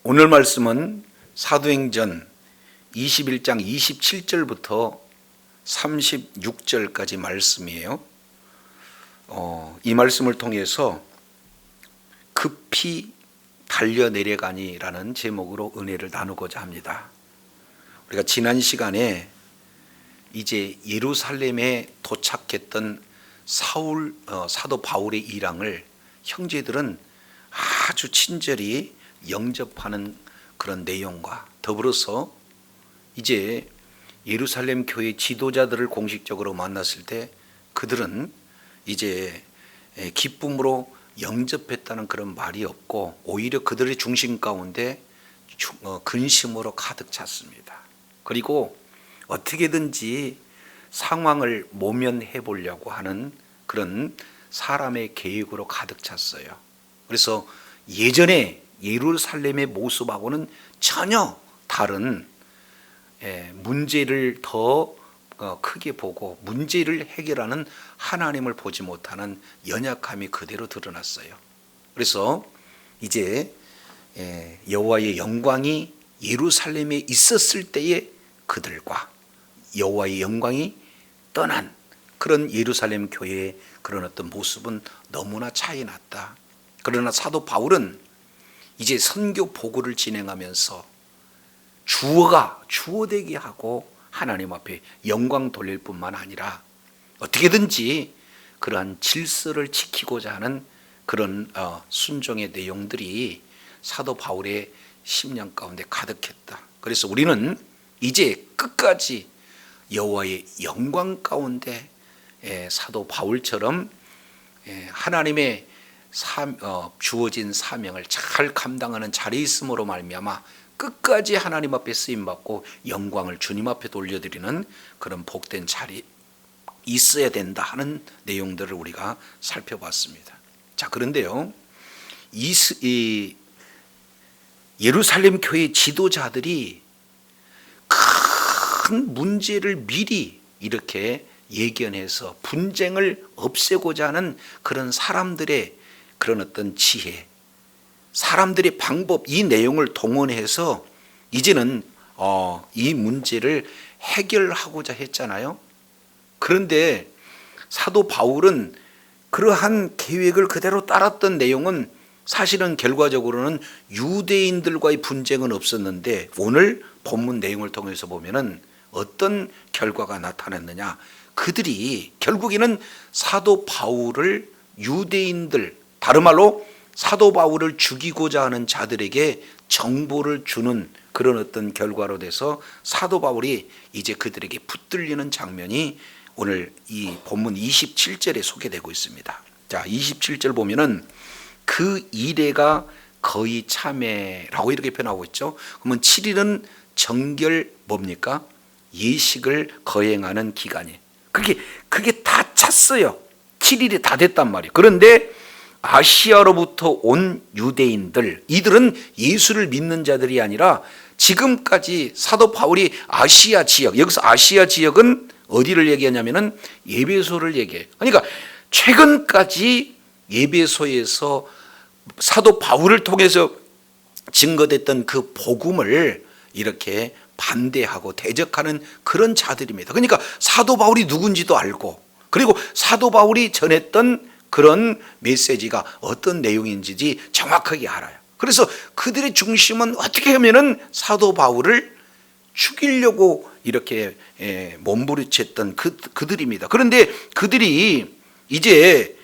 오늘 말씀은 사도행전 21장 27절부터 36절까지 말씀이에요. 이 말씀을 통해서 급히 달려 내려가니라는 제목으로 은혜를 나누고자 합니다. 우리가 지난 시간에 이제 예루살렘에 도착했던 사도 바울의 일항을 형제들은 아주 친절히 영접하는 그런 내용과 더불어서 이제 예루살렘 교회 지도자들을 공식적으로 만났을 때 그들은 이제 기쁨으로 영접했다는 그런 말이 없고 오히려 그들의 중심 가운데 근심으로 가득 찼습니다. 그리고 어떻게든지 상황을 모면해 보려고 하는 그런 사람의 계획으로 가득 찼어요. 그래서 예전에 예루살렘의 모습하고는 전혀 다른 문제를 더 크게 보고 문제를 해결하는 하나님을 보지 못하는 연약함이 그대로 드러났어요. 그래서 이제 여호와의 영광이 예루살렘에 있었을 때의 그들과 여호와의 영광이 떠난 그런 예루살렘 교회의 그런 어떤 모습은 너무나 차이 났다. 그러나 사도 바울은 이제 선교 보고를 진행하면서 주어되게 하고 하나님 앞에 영광 돌릴 뿐만 아니라 어떻게든지 그러한 질서를 지키고자 하는 그런 순종의 내용들이 사도 바울의 심령 가운데 가득했다. 그래서 우리는 이제 끝까지 여호와의 영광 가운데 사도 바울처럼 하나님의 주어진 사명을 잘 감당하는 자리에 있음으로 말미암아 끝까지 하나님 앞에 쓰임받고 영광을 주님 앞에 돌려드리는 그런 복된 자리 있어야 된다 하는 내용들을 우리가 살펴봤습니다. 자, 그런데요, 이 예루살렘 교회 지도자들이 큰 문제를 미리 이렇게 예견해서 분쟁을 없애고자 하는 그런 사람들의 그런 어떤 지혜, 사람들의 방법, 이 내용을 동원해서 이제는 이 문제를 해결하고자 했잖아요. 그런데 사도 바울은 그러한 계획을 그대로 따랐던 내용은 사실은 결과적으로는 유대인들과의 분쟁은 없었는데 오늘 본문 내용을 통해서 보면은 어떤 결과가 나타났느냐, 그들이 결국에는 사도 바울을 유대인들, 다른 말로 사도 바울을 죽이고자 하는 자들에게 정보를 주는 그런 어떤 결과로 돼서 사도 바울이 이제 그들에게 붙들리는 장면이 오늘 이 본문 27절에 소개되고 있습니다. 자, 27절 보면은 그 이래가 거의 참회라고 이렇게 표현하고 있죠. 그러면 7일은 정결 뭡니까? 예식을 거행하는 기간이에요. 그게 다 찼어요. 7일이 다 됐단 말이에요. 그런데 아시아로부터 온 유대인들, 이들은 예수를 믿는 자들이 아니라 지금까지 사도 바울이 아시아 지역, 여기서 아시아 지역은 어디를 얘기하냐면은 에베소를 얘기해요. 그러니까 최근까지 에베소에서 사도 바울을 통해서 증거됐던 그 복음을 이렇게 반대하고 대적하는 그런 자들입니다. 그러니까 사도 바울이 누군지도 알고, 그리고 사도 바울이 전했던 그런 메시지가 어떤 내용인지 정확하게 알아요. 그래서 그들의 중심은 어떻게 하면은 사도 바울을 죽이려고 이렇게 몸부림쳤던 그들입니다. 그런데 그들이 이제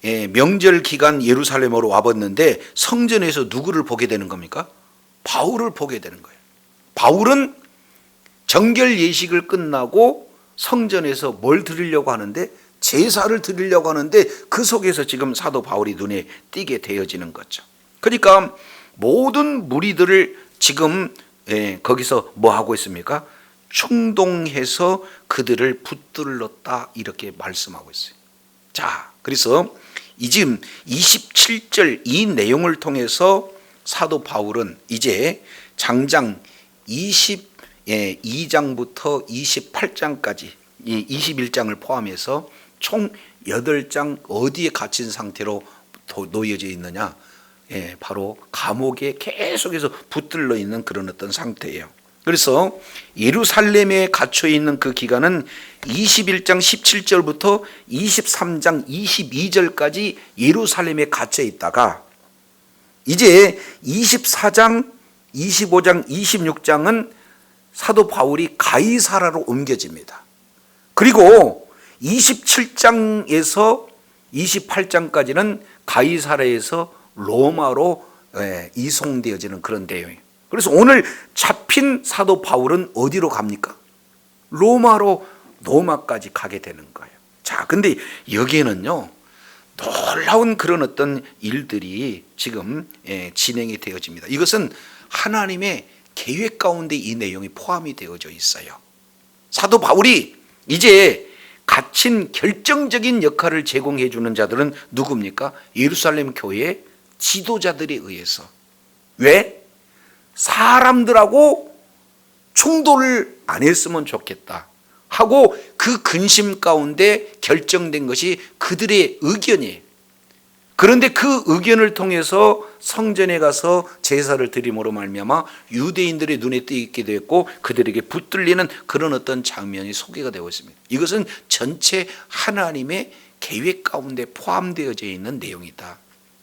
명절 기간 예루살렘으로 와봤는데 성전에서 누구를 보게 되는 겁니까? 바울을 보게 되는 거예요. 바울은 정결 예식을 끝나고 성전에서 뭘 드리려고 하는데 제사를 드리려고 하는데 그 속에서 지금 사도 바울이 눈에 띄게 되어지는 거죠. 그러니까 모든 무리들을 지금 거기서 뭐 하고 있습니까? 충동해서 그들을 붙들렀다 이렇게 말씀하고 있어요. 자, 그래서 지금 27절 이 내용을 통해서 사도 바울은 이제 장장 22장부터 28장까지 이 21장을 포함해서 총 8장 어디에 갇힌 상태로 놓여져 있느냐? 바로 감옥에 계속해서 붙들려 있는 그런 어떤 상태예요. 그래서 예루살렘에 갇혀 있는 그 기간은 21장 17절부터 23장 22절까지 예루살렘에 갇혀 있다가 이제 24장, 25장, 26장은 사도 바울이 가이사라로 옮겨집니다. 그리고 27장에서 28장까지는 가이사라에서 로마로 이송되어지는 그런 내용이에요. 그래서 오늘 잡힌 사도 바울은 어디로 갑니까? 로마까지 가게 되는 거예요. 자, 근데 여기에는요, 놀라운 그런 어떤 일들이 지금 진행이 되어집니다. 이것은 하나님의 계획 가운데 이 내용이 포함이 되어져 있어요. 사도 바울이 이제 갇힌 결정적인 역할을 제공해 주는 자들은 누굽니까? 예루살렘 교회의 지도자들에 의해서. 왜? 사람들하고 충돌을 안 했으면 좋겠다 하고 그 근심 가운데 결정된 것이 그들의 의견이에요. 그런데 그 의견을 통해서 성전에 가서 제사를 드림으로 말미암아 유대인들의 눈에 띄게 되었고 그들에게 붙들리는 그런 어떤 장면이 소개가 되고 있습니다. 이것은 전체 하나님의 계획 가운데 포함되어져 있는 내용이다.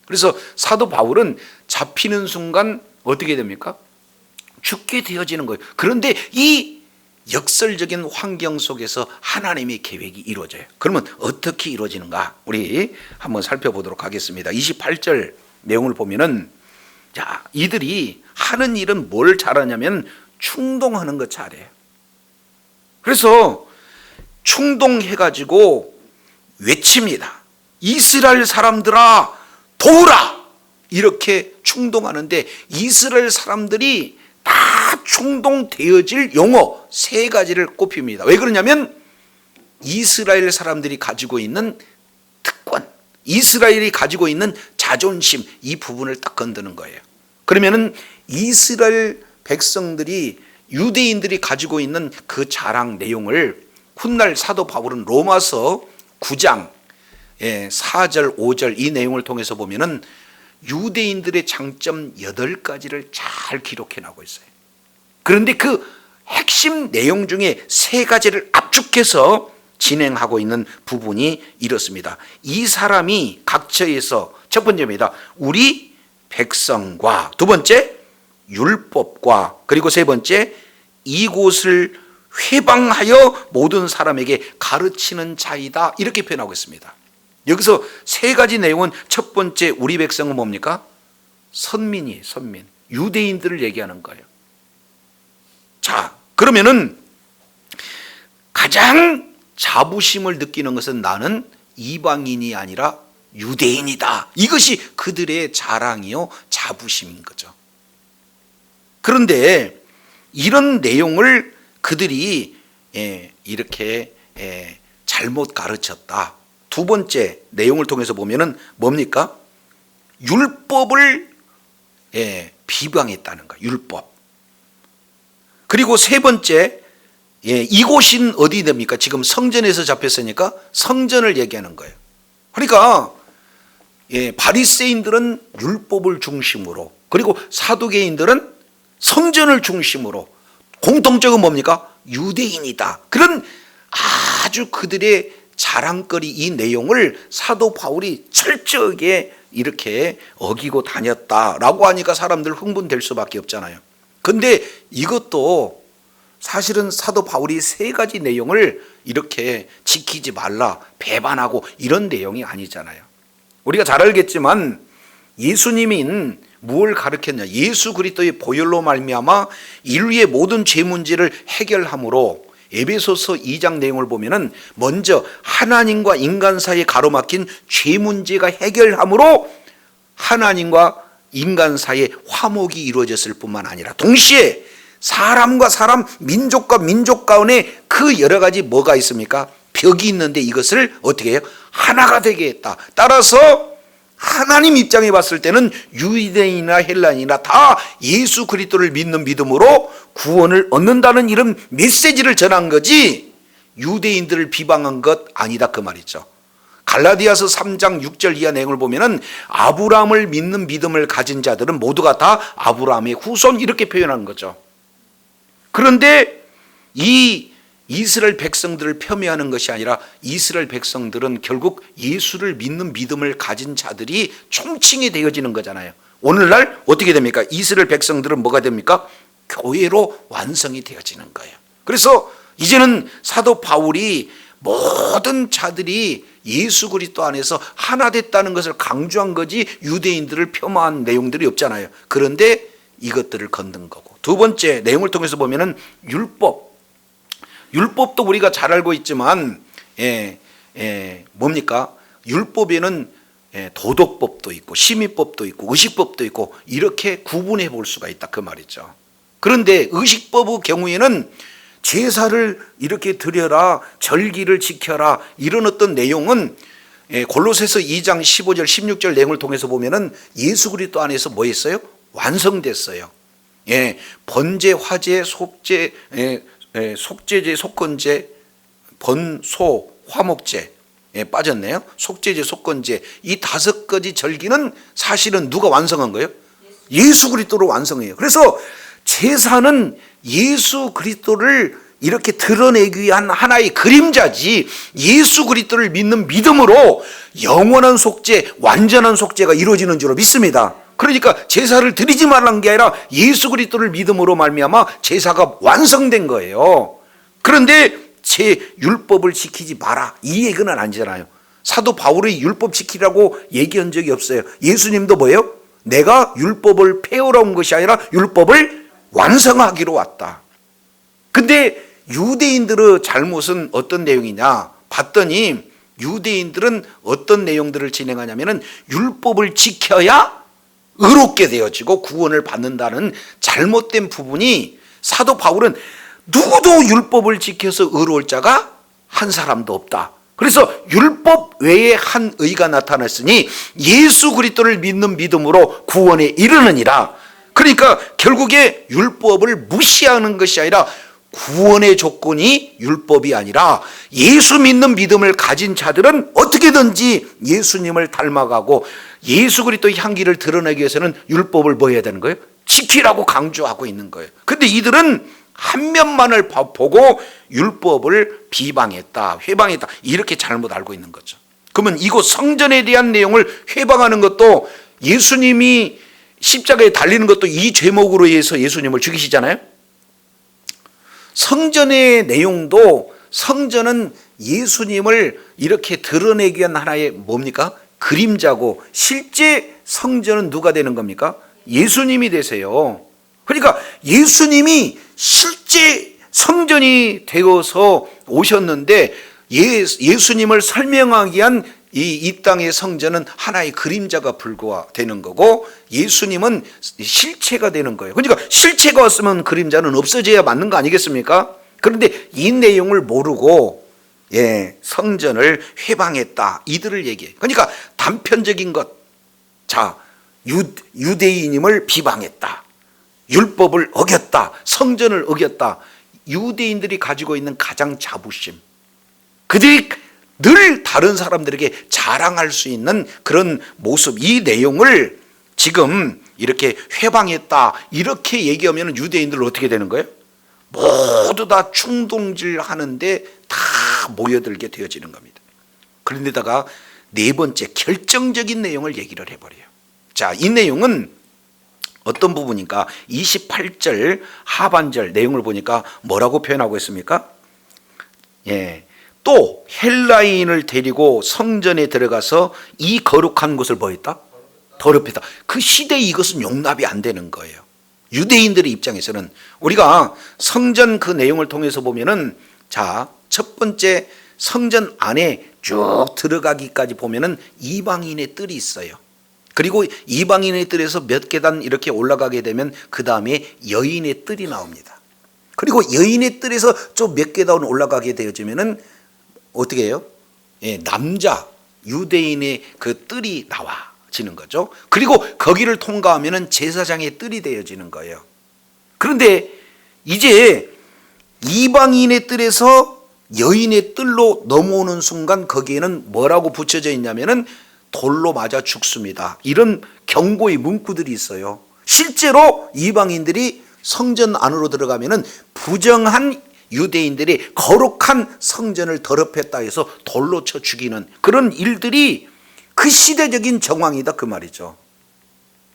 그래서 사도 바울은 잡히는 순간 어떻게 됩니까? 죽게 되어지는 거예요. 그런데 이 역설적인 환경 속에서 하나님의 계획이 이루어져요. 그러면 어떻게 이루어지는가? 우리 한번 살펴보도록 하겠습니다. 28절 내용을 보면은, 자, 이들이 하는 일은 뭘 잘하냐면 충동하는 거 잘해요. 그래서 충동해가지고 외칩니다. 이스라엘 사람들아, 도우라! 이렇게 충동하는데 이스라엘 사람들이 다 충동되어질 용어 3가지를 꼽힙니다. 왜 그러냐면 이스라엘 사람들이 가지고 있는 특권, 이스라엘이 가지고 있는 자존심, 이 부분을 딱 건드는 거예요. 그러면은 이스라엘 백성들이, 유대인들이 가지고 있는 그 자랑 내용을 훗날 사도 바울은 로마서 9장 4절 5절 이 내용을 통해서 보면은 유대인들의 장점 8가지를 잘 기록해 나오고 있어요. 그런데 그 핵심 내용 중에 3가지를 압축해서 진행하고 있는 부분이 이렇습니다. 이 사람이 각처에서, 첫 번째입니다, 우리 백성과, 두 번째 율법과, 그리고 세 번째 이곳을 회방하여 모든 사람에게 가르치는 자이다, 이렇게 표현하고 있습니다. 여기서 3가지 내용은, 첫 번째 우리 백성은 뭡니까? 선민이에요. 선민, 유대인들을 얘기하는 거예요. 자, 그러면은 가장 자부심을 느끼는 것은 나는 이방인이 아니라 유대인이다, 이것이 그들의 자랑이요 자부심인 거죠. 그런데 이런 내용을 그들이 이렇게 잘못 가르쳤다. 두 번째 내용을 통해서 보면은 뭡니까? 율법을 비방했다는 거예요. 율법. 그리고 세 번째, 이곳은 어디 됩니까? 지금 성전에서 잡혔으니까 성전을 얘기하는 거예요. 그러니까 바리새인들은 율법을 중심으로, 그리고 사두개인들은 성전을 중심으로, 공통적은 뭡니까? 유대인이다. 그런 아주 그들의 자랑거리, 이 내용을 사도 바울이 철저하게 이렇게 어기고 다녔다라고 하니까 사람들 흥분될 수밖에 없잖아요. 근데 이것도 사실은 사도 바울이 3가지 내용을 이렇게 지키지 말라, 배반하고 이런 내용이 아니잖아요. 우리가 잘 알겠지만 예수님은 무엇을 가르쳤냐? 예수 그리스도의 보혈로 말미암아 인류의 모든 죄 문제를 해결함으로, 에베소서 2장 내용을 보면은 먼저 하나님과 인간 사이에 가로막힌 죄 문제가 해결함으로 하나님과 인간 사이에 화목이 이루어졌을 뿐만 아니라 동시에 사람과 사람, 민족과 민족 가운데 그 여러 가지 뭐가 있습니까? 벽이 있는데 이것을 어떻게 해요? 하나가 되게 했다. 따라서 하나님 입장에 봤을 때는 유대인이나 헬라인이나 다 예수 그리스도를 믿는 믿음으로 구원을 얻는다는 이런 메시지를 전한 거지 유대인들을 비방한 것 아니다, 그 말이죠. 갈라디아서 3장 6절 이하 내용을 보면은 아브라함을 믿는 믿음을 가진 자들은 모두가 다 아브라함의 후손 이렇게 표현하는 거죠. 그런데 이 이스라엘 백성들을 폄훼하는 것이 아니라 이스라엘 백성들은 결국 예수를 믿는 믿음을 가진 자들이 총칭이 되어지는 거잖아요. 오늘날 어떻게 됩니까? 이스라엘 백성들은 뭐가 됩니까? 교회로 완성이 되어지는 거예요. 그래서 이제는 사도 바울이 모든 자들이 예수 그리스도 안에서 하나 됐다는 것을 강조한 거지 유대인들을 폄하한 내용들이 없잖아요. 그런데 이것들을 건든 거고, 두 번째 내용을 통해서 보면은 율법도 우리가 잘 알고 있지만 뭡니까? 율법에는 도덕법도 있고 심의법도 있고 의식법도 있고 이렇게 구분해 볼 수가 있다 그 말이죠. 그런데 의식법의 경우에는 제사를 이렇게 드려라, 절기를 지켜라, 이런 어떤 내용은 골로새서 2장 15절 16절 내용을 통해서 보면은 예수 그리스도 안에서 뭐 했어요? 완성됐어요. 번제, 화제, 속죄제, 속건제, 번소, 화목제 빠졌네요. 속죄제, 속건제, 이 5가지 절기는 사실은 누가 완성한 거예요? 예수 그리스도로 완성해요. 그래서 제사는 예수 그리스도를 이렇게 드러내기 위한 하나의 그림자지, 예수 그리스도를 믿는 믿음으로 영원한 속죄, 완전한 속죄가 이루어지는 줄로 믿습니다. 그러니까 제사를 드리지 말라는 게 아니라 예수 그리스도를 믿음으로 말미암아 제사가 완성된 거예요. 그런데 제 율법을 지키지 마라 이 얘기는 아니잖아요. 사도 바울이 율법 지키라고 얘기한 적이 없어요. 예수님도 뭐예요? 내가 율법을 폐하러 온 것이 아니라 율법을 완성하기로 왔다. 근데 유대인들의 잘못은 어떤 내용이냐 봤더니 유대인들은 어떤 내용들을 진행하냐면은 율법을 지켜야 의롭게 되어지고 구원을 받는다는 잘못된 부분이, 사도 바울은 누구도 율법을 지켜서 의로울 자가 한 사람도 없다. 그래서 율법 외에 한 의가 나타났으니 예수 그리스도를 믿는 믿음으로 구원에 이르느니라. 그러니까 결국에 율법을 무시하는 것이 아니라 구원의 조건이 율법이 아니라 예수 믿는 믿음을 가진 자들은 어떻게든지 예수님을 닮아가고 예수 그리스도의 향기를 드러내기 위해서는 율법을 뭐 해야 되는 거예요? 지키라고 강조하고 있는 거예요. 근데 이들은 한 면만을 보고 율법을 비방했다, 회방했다 이렇게 잘못 알고 있는 거죠. 그러면 이곳 성전에 대한 내용을 회방하는 것도, 예수님이 십자가에 달리는 것도 이 제목으로 해서 예수님을 죽이시잖아요. 성전의 내용도, 성전은 예수님을 이렇게 드러내기 위한 하나의 뭡니까? 그림자고, 실제 성전은 누가 되는 겁니까? 예수님이 되세요. 그러니까 예수님이 실제 성전이 되어서 오셨는데 예수님을 설명하기 위한 이 땅의 성전은 하나의 그림자가 불과되는 거고 예수님은 실체가 되는 거예요. 그러니까 실체가 없으면 그림자는 없어져야 맞는 거 아니겠습니까? 그런데 이 내용을 모르고 성전을 회방했다 이들을 얘기해요. 그러니까 단편적인 것, 자 유대인임을 비방했다, 율법을 어겼다, 성전을 어겼다. 유대인들이 가지고 있는 가장 자부심, 그들이 늘 다른 사람들에게 자랑할 수 있는 그런 모습, 이 내용을 지금 이렇게 회방했다 이렇게 얘기하면 유대인들 어떻게 되는 거예요? 모두 다 충동질 하는데 다 모여들게 되어지는 겁니다. 그런데다가 네 번째 결정적인 내용을 얘기를 해버려요. 자, 이 내용은 어떤 부분인가? 28절 하반절 내용을 보니까 뭐라고 표현하고 있습니까? 또 헬라인을 데리고 성전에 들어가서 이 거룩한 곳을 뭐 했다? 더럽혔다. 그 시대에 이것은 용납이 안 되는 거예요. 유대인들의 입장에서는. 우리가 성전 그 내용을 통해서 보면은, 자, 첫 번째 성전 안에 쭉 들어가기까지 보면은 이방인의 뜰이 있어요. 그리고 이방인의 뜰에서 몇 계단 이렇게 올라가게 되면 그 다음에 여인의 뜰이 나옵니다. 그리고 여인의 뜰에서 좀 몇 계단 올라가게 되어지면은 어떻게 해요? 남자 유대인의 그 뜰이 나와지는 거죠. 그리고 거기를 통과하면은 제사장의 뜰이 되어지는 거예요. 그런데 이제 이방인의 뜰에서 여인의 뜰로 넘어오는 순간 거기에는 뭐라고 붙여져 있냐면은 돌로 맞아 죽습니다. 이런 경고의 문구들이 있어요. 실제로 이방인들이 성전 안으로 들어가면은 부정한 유대인들이 거룩한 성전을 더럽혔다 해서 돌로 쳐 죽이는 그런 일들이 그 시대적인 정황이다 그 말이죠.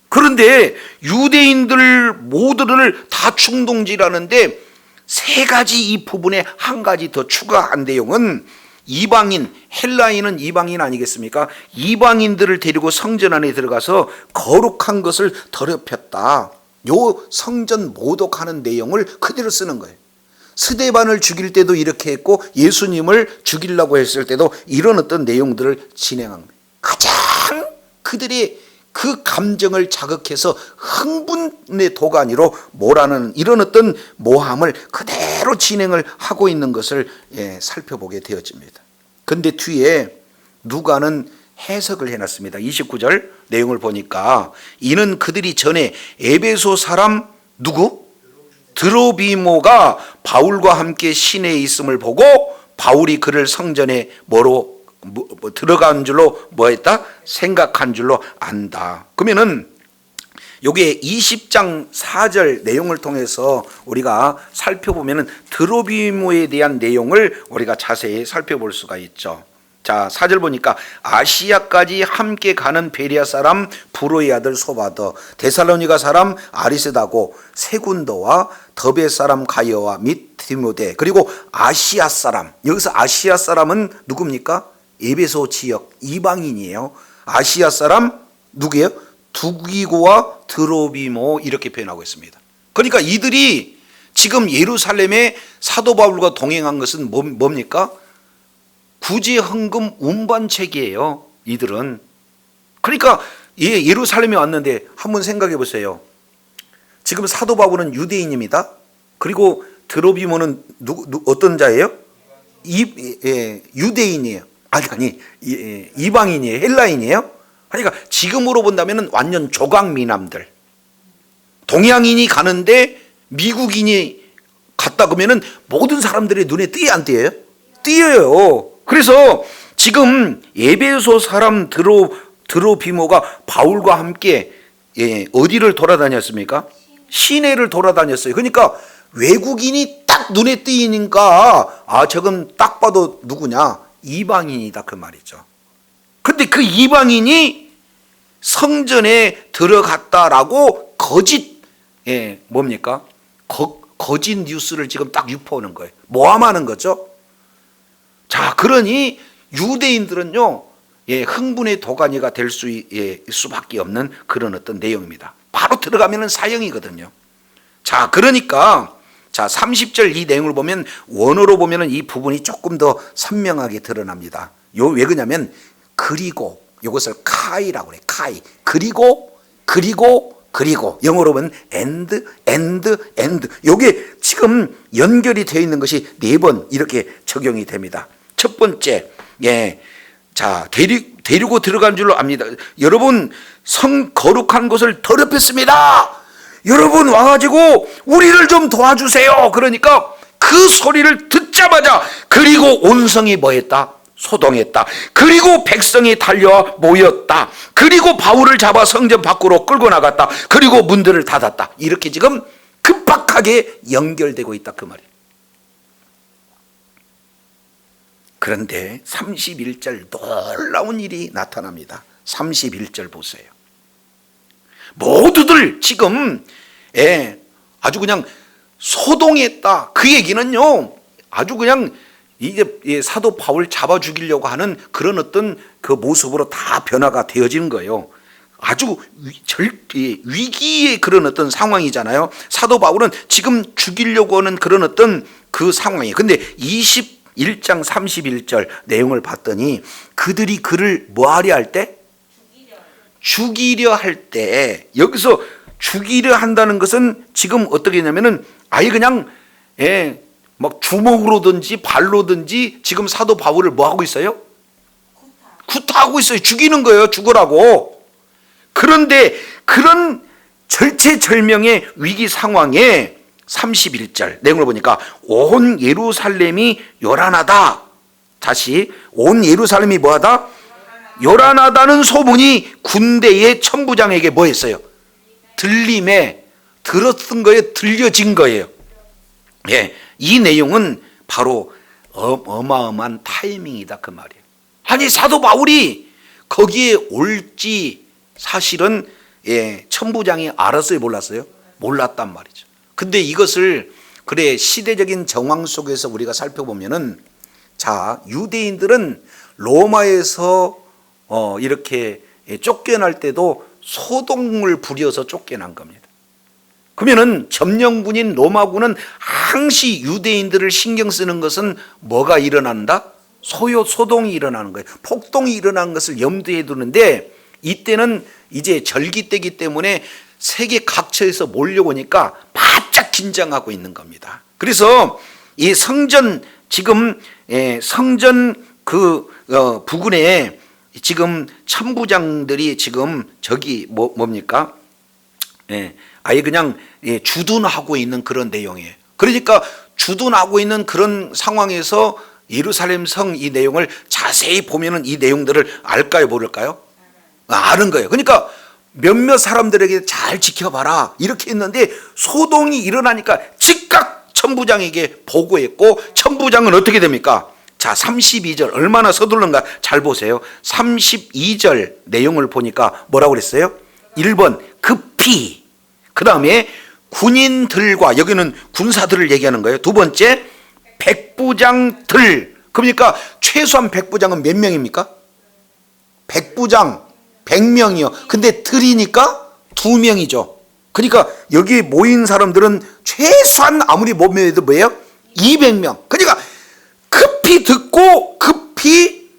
그런데 유대인들 모두를 다 충동질하는데 세 가지 이 부분에 한 가지 더 추가한 내용은 이방인, 헬라인은 이방인 아니겠습니까? 이방인들을 데리고 성전 안에 들어가서 거룩한 것을 더럽혔다. 요 성전 모독하는 내용을 그대로 쓰는 거예요. 스데반을 죽일 때도 이렇게 했고 예수님을 죽이려고 했을 때도 이런 어떤 내용들을 진행한 거예요. 가장 그들의 그 감정을 자극해서 흥분의 도가니로 몰아넣는 이런 어떤 모함을 그대로 진행을 하고 있는 것을 살펴보게 되어집니다. 그런데 뒤에 누가는 해석을 해놨습니다. 29절 내용을 보니까 이는 그들이 전에 에베소 사람 누구? 드로비모가 바울과 함께 시내에 있음을 보고 바울이 그를 성전에 들어간 줄로 뭐했다? 생각한 줄로 안다. 그러면은 요게 20장 4절 내용을 통해서 우리가 살펴보면은 드로비모에 대한 내용을 우리가 자세히 살펴볼 수가 있죠. 자, 4절 보니까 아시아까지 함께 가는 베리아 사람 브로의 아들 소바더, 데살로니가 사람 아리스다고, 세군도와 더베 사람 가이어와 및 디모데, 그리고 아시아 사람. 여기서 아시아 사람은 누굽니까? 에베소 지역 이방인이에요. 아시아 사람 누구예요? 두기고와 드로비모 이렇게 표현하고 있습니다. 그러니까 이들이 지금 예루살렘에 사도 바울과 동행한 것은 뭡니까? 구제 헌금 운반책이에요. 이들은. 그러니까 예루살렘에 왔는데 한번 생각해 보세요. 지금 사도 바울은 유대인입니다. 그리고 드로비모는 어떤 자예요? 유대인이에요. 아니 이방인이에요. 헬라인이에요. 그러니까 지금으로 본다면 완전 조각 미남들. 동양인이 가는데 미국인이 갔다 그러면은 모든 사람들의 눈에 띄어요, 안 띄어요? 띄어요. 그래서 지금 에베소 사람 드로비모가 바울과 함께 어디를 돌아다녔습니까? 시내를 돌아다녔어요. 그러니까 외국인이 딱 눈에 띄니까 저건 딱 봐도 누구냐? 이방인이다 그 말이죠. 근데 그 이방인이 성전에 들어갔다라고 거짓 뭡니까? 거짓 뉴스를 지금 딱 유포하는 거예요. 모함하는 거죠. 자, 그러니 유대인들은요, 흥분의 도가니가 될 수밖에 없는 그런 어떤 내용입니다. 바로 들어가면은 사형이거든요. 자, 그러니까 자 30절 이 내용을 보면 원어로 보면은 이 부분이 조금 더 선명하게 드러납니다. 왜 그러냐면 그리고 이것을 카이라고 그래. 카이. 그리고 영어로 보면 and. 이게 지금 연결이 되어 있는 것이 4번 이렇게 적용이 됩니다. 첫 번째, 자 데리고 들어간 줄로 압니다. 여러분 거룩한 것을 더럽혔습니다. 여러분 와가지고 우리를 좀 도와주세요. 그러니까 그 소리를 듣자마자 그리고 온 성이 뭐했다? 소동했다. 그리고 백성이 달려와 모였다. 그리고 바울을 잡아 성전 밖으로 끌고 나갔다. 그리고 문들을 닫았다. 이렇게 지금 급박하게 연결되고 있다 그 말이에요. 그런데 31절 놀라운 일이 나타납니다. 31절 보세요. 모두들 지금 아주 그냥 소동했다. 그 얘기는요, 아주 그냥 이제 사도 바울 잡아 죽이려고 하는 그런 어떤 그 모습으로 다 변화가 되어지는 거예요. 아주 위기의 그런 어떤 상황이잖아요. 사도 바울은 지금 죽이려고 하는 그런 어떤 그 상황이에요. 근데 21장 31절 내용을 봤더니 그들이 그를 뭐하려 할 때? 죽이려 할 때. 여기서 죽이려 한다는 것은 지금 어떻게 했냐면은 아예 그냥 막 주먹으로든지 발로든지 지금 사도 바울을 뭐 하고 있어요? 구타하고 있어요. 죽이는 거예요. 죽으라고. 그런데 그런 절체절명의 위기 상황에 31절 내용을 보니까 온 예루살렘이 요란하다. 다시 온 예루살렘이 뭐하다? 요란하다는 소문이 군대의 천부장에게 뭐 했어요? 들림에 들었던 거예요? 들려진 거예요. 예, 이 내용은 바로 어마어마한 타이밍이다 그 말이에요. 아니 사도 바울이 거기에 올지 사실은 천부장이 알았어요, 몰랐어요? 몰랐단 말이죠. 근데 이것을 그래 시대적인 정황 속에서 우리가 살펴보면은 자, 유대인들은 로마에서 이렇게 쫓겨날 때도 소동을 부려서 쫓겨난 겁니다. 그러면은 점령군인 로마군은 항시 유대인들을 신경 쓰는 것은 뭐가 일어난다? 소동이 일어나는 거예요. 폭동이 일어나는 것을 염두에 두는데 이때는 이제 절기 때기 때문에 세계 각처에서 몰려오니까 바짝 긴장하고 있는 겁니다. 그래서 이 성전 지금 성전 부근에 지금 천부장들이 지금 저기 뭡니까? 아예 그냥 주둔하고 있는 그런 내용이에요. 그러니까 주둔하고 있는 그런 상황에서 예루살렘 성 이 내용을 자세히 보면은 이 내용들을 알까요, 모를까요? 아는 거예요. 그러니까 몇몇 사람들에게 잘 지켜봐라 이렇게 했는데 소동이 일어나니까 즉각 천부장에게 보고했고 천부장은 어떻게 됩니까? 자, 32절 얼마나 서둘른가 잘 보세요. 32절 내용을 보니까 뭐라고 그랬어요? 1번 급히, 그 다음에 군인들과, 여기는 군사들을 얘기하는 거예요. 두 번째 백부장들. 그러니까 최소한 백부장은 몇 명입니까? 백부장 100명이요. 근데 들이니까 2명이죠. 그러니까 여기 모인 사람들은 최소한 아무리 못 모여도 뭐예요? 200명. 그러니까 급히 듣고 급히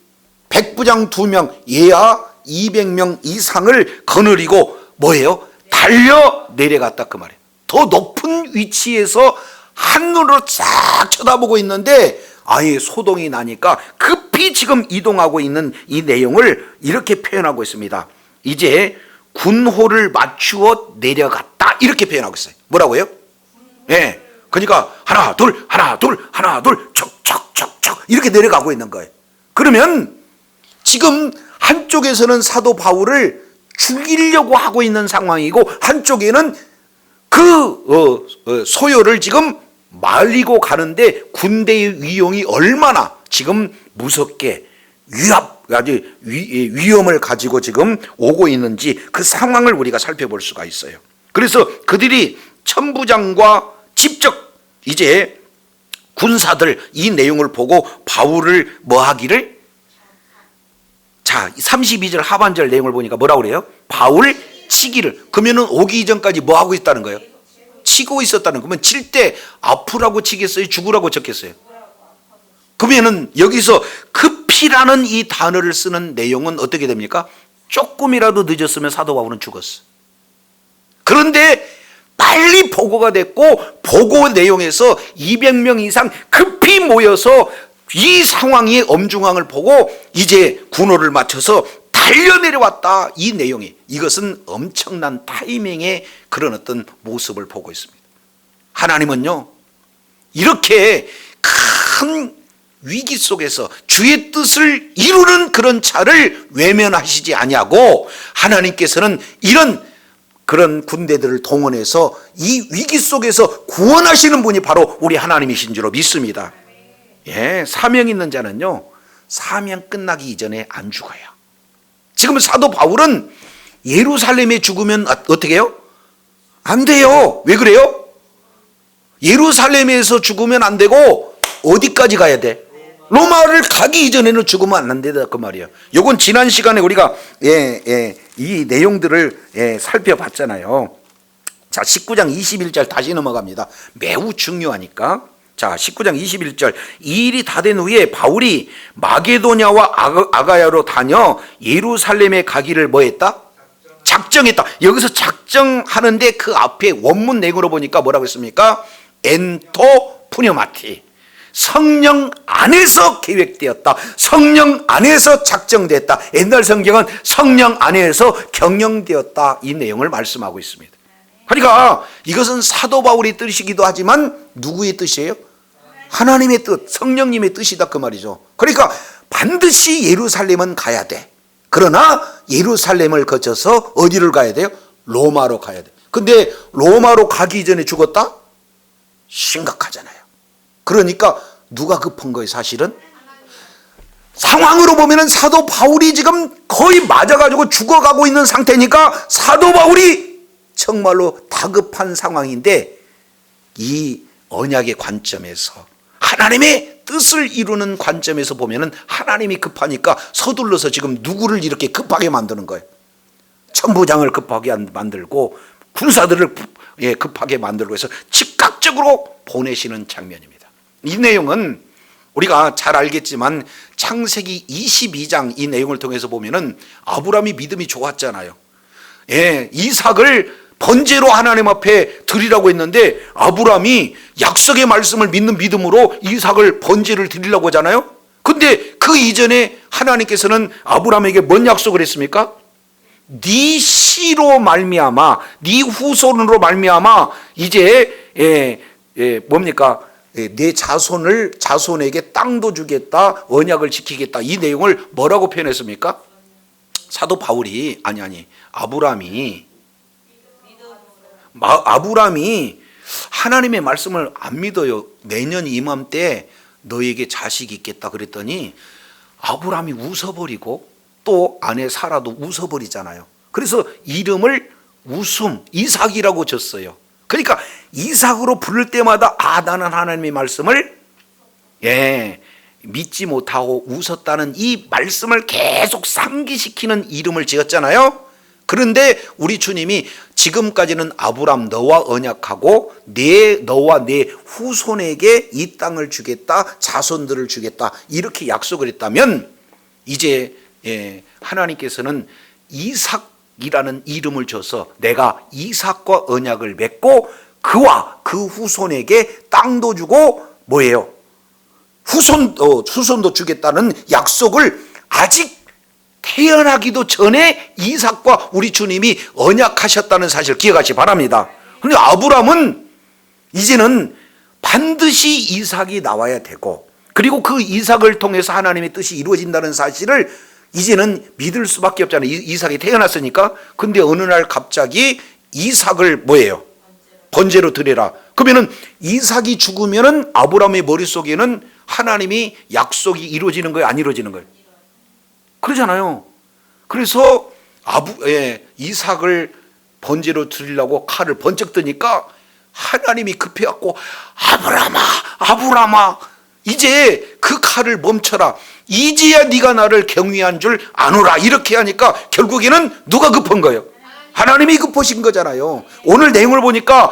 백부장 2명, 얘야 200명 이상을 거느리고 뭐예요? 달려 내려갔다 그 말이에요. 더 높은 위치에서 한눈으로 쫙 쳐다보고 있는데 아예 소동이 나니까 급히 지금 이동하고 있는 이 내용을 이렇게 표현하고 있습니다. 이제 군호를 맞추어 내려갔다 이렇게 표현하고 있어요. 뭐라고요? 예. 그러니까 하나 둘 하나 둘 하나 둘 척척척척 이렇게 내려가고 있는 거예요. 그러면 지금 한쪽에서는 사도 바울을 죽이려고 하고 있는 상황이고 한쪽에는 그 소요를 지금 말리고 가는데 군대의 위용이 얼마나 지금 무섭게 아주 위험을 가지고 지금 오고 있는지 그 상황을 우리가 살펴볼 수가 있어요. 그래서 그들이 천부장과 직접 이제 군사들 이 내용을 보고 바울을 뭐 하기를, 자 32절 하반절 내용을 보니까 뭐라고 그래요? 바울 치기를. 그러면은 오기 이전까지 뭐 하고 있다는 거예요? 치고 있었다는. 그러면 칠 때 아프라고 치겠어요? 죽으라고 쳤겠어요? 그러면은 여기서 급히라는 이 단어를 쓰는 내용은 어떻게 됩니까? 조금이라도 늦었으면 사도 바울은 죽었어. 그런데 빨리 보고가 됐고 보고 내용에서 200명 이상 급히 모여서 이 상황의 엄중함을 보고 이제 군호를 맞춰서 달려내려왔다. 이 내용이, 이것은 엄청난 타이밍의 그런 어떤 모습을 보고 있습니다. 하나님은요 이렇게 큰 위기 속에서 주의 뜻을 이루는 그런 차를 외면하시지 아니하고 하나님께서는 이런 그런 군대들을 동원해서 이 위기 속에서 구원하시는 분이 바로 우리 하나님이신 줄로 믿습니다. 예, 사명 있는 자는요 사명 끝나기 이전에 안 죽어요. 지금 사도 바울은 예루살렘에 죽으면 어떻게 해요? 안 돼요. 왜 그래요? 예루살렘에서 죽으면 안 되고 어디까지 가야 돼? 로마를 가기 이전에는 죽으면 안 된다 그 말이에요. 이건 지난 시간에 우리가 이 내용들을 살펴봤잖아요. 자 19장 21절 다시 넘어갑니다. 매우 중요하니까. 자 19장 21절 이 일이 다 된 후에 바울이 마게도냐와 아가야로 다녀 예루살렘에 가기를 뭐 했다? 작정했다. 여기서 작정하는데 그 앞에 원문 내용으로 보니까 뭐라고 했습니까? 엔토 푸뇨마티, 성령 안에서 계획되었다. 성령 안에서 작정됐다. 옛날 성경은 성령 안에서 경영되었다. 이 내용을 말씀하고 있습니다. 그러니까 이것은 사도 바울의 뜻이기도 하지만 누구의 뜻이에요? 하나님의 뜻, 성령님의 뜻이다 그 말이죠. 그러니까 반드시 예루살렘은 가야 돼. 그러나 예루살렘을 거쳐서 어디를 가야 돼요? 로마로 가야 돼. 근데 로마로 가기 전에 죽었다? 심각하잖아요. 그러니까 누가 급한 거예요 사실은? 상황으로 보면은 사도 바울이 지금 거의 맞아가지고 죽어가고 있는 상태니까 사도 바울이 정말로 다급한 상황인데, 이 언약의 관점에서 하나님의 뜻을 이루는 관점에서 보면은 하나님이 급하니까 서둘러서 지금 누구를 이렇게 급하게 만드는 거예요. 천부장을 급하게 만들고 군사들을 급하게 만들고 해서 즉각적으로 보내시는 장면입니다. 이 내용은 우리가 잘 알겠지만 창세기 22장 이 내용을 통해서 보면은 아브라함이 믿음이 좋았잖아요. 이삭을 번제로 하나님 앞에 드리라고 했는데 아브라함이 약속의 말씀을 믿는 믿음으로 이삭을 번제를 드리려고 하잖아요. 근데 그 이전에 하나님께서는 아브라함에게 뭔 약속을 했습니까? 네 씨로 말미암아, 네 후손으로 말미암아 이제 뭡니까? 내 자손에게 땅도 주겠다, 언약을 지키겠다. 이 내용을 뭐라고 표현했습니까? 사도 바울이 아브라함이 하나님의 말씀을 안 믿어요. 내년 이맘때 너에게 자식이 있겠다 그랬더니 아브라함이 웃어버리고 또 아내 사라도 웃어버리잖아요. 그래서 이름을 웃음, 이삭이라고 졌어요. 그러니까 이삭으로 부를 때마다 나는 하나님의 말씀을 믿지 못하고 웃었다는 이 말씀을 계속 상기시키는 이름을 지었잖아요. 그런데 우리 주님이 지금까지는 아브람 너와 언약하고 너와 내 후손에게 이 땅을 주겠다, 자손들을 주겠다 이렇게 약속을 했다면, 이제 하나님께서는 이삭이라는 이름을 줘서 내가 이삭과 언약을 맺고 그와 그 후손에게 땅도 주고 뭐예요? 후손도 주겠다는 약속을 아직 태어나기도 전에 이삭과 우리 주님이 언약하셨다는 사실 기억하시기 바랍니다. 그런데 아브라함은 이제는 반드시 이삭이 나와야 되고, 그리고 그 이삭을 통해서 하나님의 뜻이 이루어진다는 사실을 이제는 믿을 수밖에 없잖아요. 이삭이 태어났으니까. 근데 어느 날 갑자기 이삭을 뭐예요? 번제로 드리라. 그러면은 이삭이 죽으면은 아브라함의 머릿속에는 하나님이 약속이 이루어지는 거예요, 안 이루어지는 거예요? 그러잖아요. 그래서 이삭을 번제로 드리려고 칼을 번쩍 드니까 하나님이 급해갖고 아브라함아 이제 그 칼을 멈춰라. 이제야 네가 나를 경외한 줄 아노라. 이렇게 하니까 결국에는 누가 급한 거예요? 하나님이 급하신 거잖아요. 오늘 내용을 보니까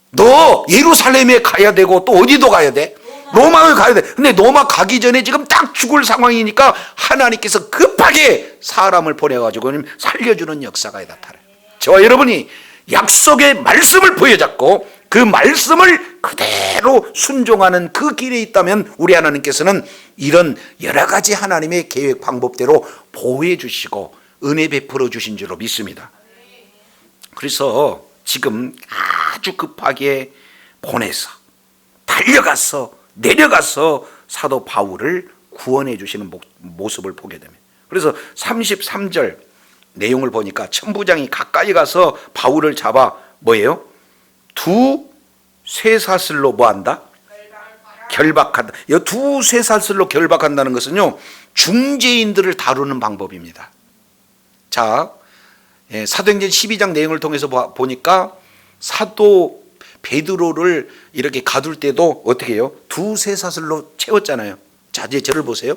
너 예루살렘에 가야 되고 또 어디도 가야 돼? 로마에 가야 돼. 근데 로마 가기 전에 지금 딱 죽을 상황이니까 하나님께서 급하게 사람을 보내가지고 살려주는 역사가 나타나요. 저와 여러분이 약속의 말씀을 부여잡고 그 말씀을 그대로 순종하는 그 길에 있다면 우리 하나님께서는 이런 여러 가지 하나님의 계획 방법대로 보호해 주시고 은혜 베풀어 주신 줄로 믿습니다. 그래서 지금 아주 급하게 보내서 내려가서 사도 바울을 구원해 주시는 모습을 보게 됩니다. 그래서 33절 내용을 보니까 천부장이 가까이 가서 바울을 잡아 뭐예요? 두 쇠사슬로 뭐한다? 결박한다. 이 두 쇠사슬로 결박한다는 것은요, 중재인들을 다루는 방법입니다. 자, 사도행전 12장 내용을 통해서 보니까 사도 베드로를 이렇게 가둘 때도 어떻게 해요? 두 쇠사슬로 채웠잖아요. 자, 이제 저를 보세요.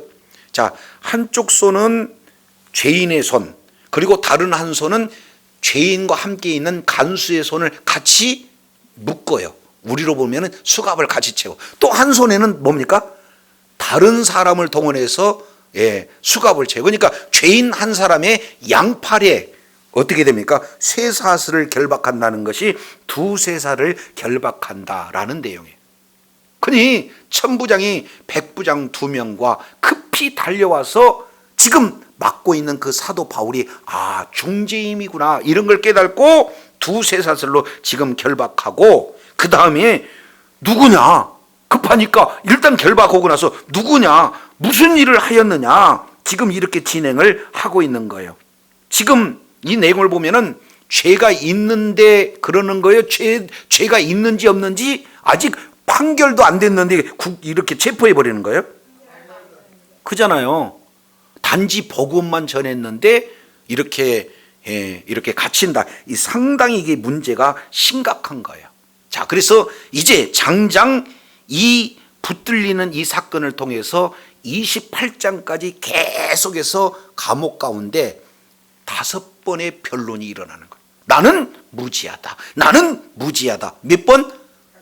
자, 한쪽 손은 죄인의 손, 그리고 다른 한 손은 죄인과 함께 있는 간수의 손을 같이 묶어요. 우리로 보면은 수갑을 같이 채워. 또 한 손에는 뭡니까? 다른 사람을 동원해서 수갑을 채워. 그러니까 죄인 한 사람의 양팔에 어떻게 됩니까? 쇠사슬을 결박한다는 것이 두 쇠사를 결박한다라는 내용이에요. 그니 천부장이 백부장 2명과 급히 달려와서 지금 맡고 있는 그 사도 바울이 중재임이구나 이런 걸 깨닫고 두세 사슬로 지금 결박하고, 그 다음에 누구냐, 급하니까 일단 결박하고 나서 누구냐, 무슨 일을 하였느냐, 지금 이렇게 진행을 하고 있는 거예요. 지금 이 내용을 보면은 죄가 있는데 그러는 거예요? 죄가 있는지 없는지 아직 판결도 안 됐는데 이렇게 체포해 버리는 거예요? 그잖아요. 단지 복음만 전했는데 이렇게 갇힌다. 이 상당히 이게 문제가 심각한 거예요. 자, 그래서 이제 장장 이 붙들리는 이 사건을 통해서 28장까지 계속해서 감옥 가운데 5번의 변론이 일어나는 거예요. 나는 무지하다. 나는 무지하다. 몇 번?